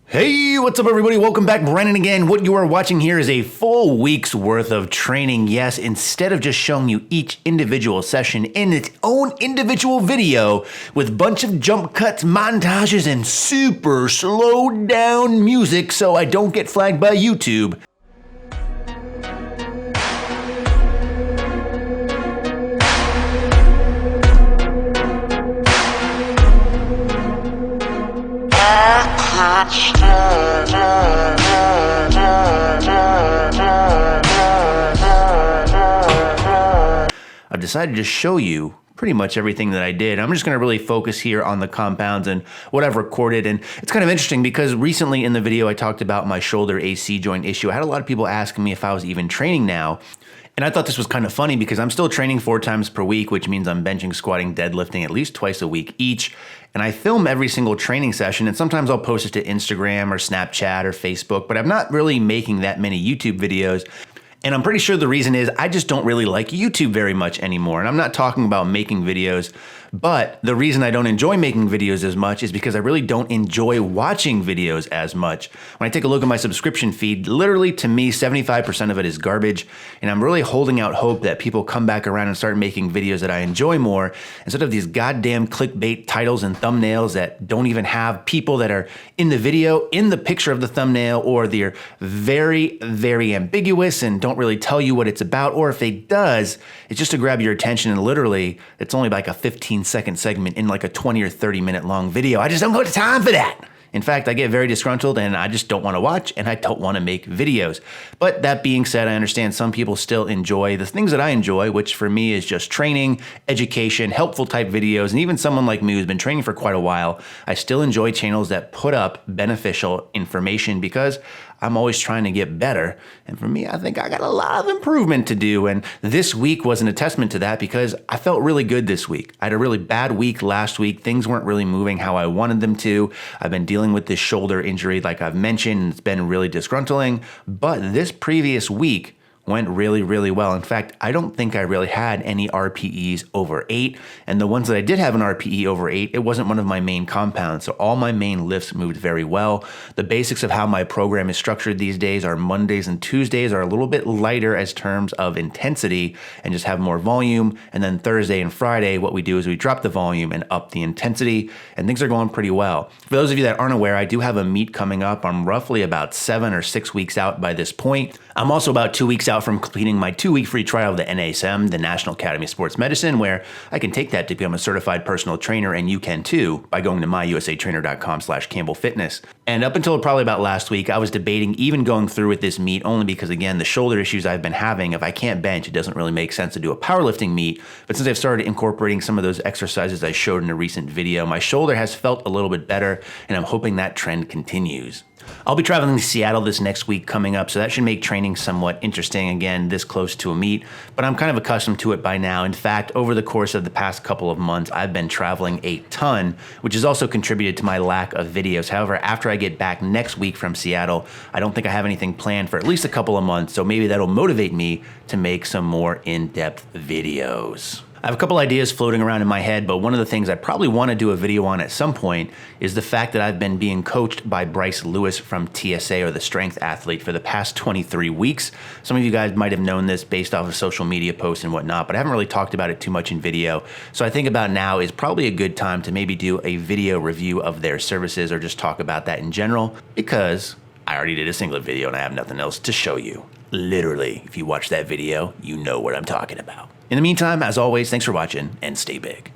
Hey, what's up everybody? Welcome back. Brennan again. What you are watching here is a full week's worth of training. Yes, instead of just showing you each individual session in its own individual video with a bunch of jump cuts, montages, and super slowed down music so I don't get flagged by YouTube. I've decided to show you pretty much everything that I did. I'm just going to really focus here on the compounds and what I've recorded. And it's kind of interesting because recently in the video I talked about my shoulder AC joint issue. I had a lot of people asking me if I was even training now. And I thought this was kind of funny because I'm still training 4 times per week, which means I'm benching, squatting, deadlifting at least twice a week each. And I film every single training session, and sometimes I'll post it to Instagram or Snapchat or Facebook, but I'm not really making that many YouTube videos. And I'm pretty sure the reason is I just don't really like YouTube very much anymore. And I'm not talking about making videos, but the reason I don't enjoy making videos as much is because I really don't enjoy watching videos as much. When I take a look at my subscription feed, literally to me, 75% of it is garbage. And I'm really holding out hope that people come back around and start making videos that I enjoy more instead of these goddamn clickbait titles and thumbnails that don't even have people that are in the video, in the picture of the thumbnail, or they're very, very ambiguous and don't really tell you what it's about. Or if it does, it's just to grab your attention, and literally it's only like a 15-second segment in like a 20 or 30 minute long video. I just don't have time for that. In fact, I get very disgruntled and I just don't want to watch and I don't want to make videos. But that being said, I understand some people still enjoy the things that I enjoy, which for me is just training, education, helpful type videos. And even someone like me who's been training for quite a while, I still enjoy channels that put up beneficial information because I'm always trying to get better. And for me, I think I got a lot of improvement to do. And this week was an testament to that because I felt really good this week. I had a really bad week last week. Things weren't really moving how I wanted them to. I've been dealing with this shoulder injury like I've mentioned, and it's been really disgruntling. But this previous week went really, really well. In fact, I don't think I really had any RPEs over 8. And the ones that I did have an RPE over 8, it wasn't one of my main compounds. So all my main lifts moved very well. The basics of how my program is structured these days are Mondays and Tuesdays are a little bit lighter as terms of intensity and just have more volume. And then Thursday and Friday, what we do is we drop the volume and up the intensity, and things are going pretty well. For those of you that aren't aware, I do have a meet coming up. I'm roughly about 7 or 6 weeks out by this point. I'm also about 2 weeks out from completing my 2-week free trial of the NASM, the National Academy of Sports Medicine, where I can take that to become a certified personal trainer, and you can too by going to myusatrainer.com/CampbellFitness. And up until probably about last week, I was debating even going through with this meet only because, again, the shoulder issues I've been having, if I can't bench, it doesn't really make sense to do a powerlifting meet. But since I've started incorporating some of those exercises I showed in a recent video, my shoulder has felt a little bit better, and I'm hoping that trend continues. I'll be traveling to Seattle this next week coming up, so that should make training somewhat interesting, again, this close to a meet, but I'm kind of accustomed to it by now. In fact, over the course of the past couple of months, I've been traveling a ton, which has also contributed to my lack of videos. However, after I get back next week from Seattle, I don't think I have anything planned for at least a couple of months, so maybe that'll motivate me to make some more in-depth videos. I have a couple ideas floating around in my head, but one of the things I probably want to do a video on at some point is the fact that I've been being coached by Bryce Lewis from TSA, or the Strength Athlete, for the past 23 weeks. Some of you guys might have known this based off of social media posts and whatnot, but I haven't really talked about it too much in video. So I think about now is probably a good time to maybe do a video review of their services or just talk about that in general, because I already did a singlet video and I have nothing else to show you. Literally, if you watch that video, you know what I'm talking about. In the meantime, as always, thanks for watching and stay big.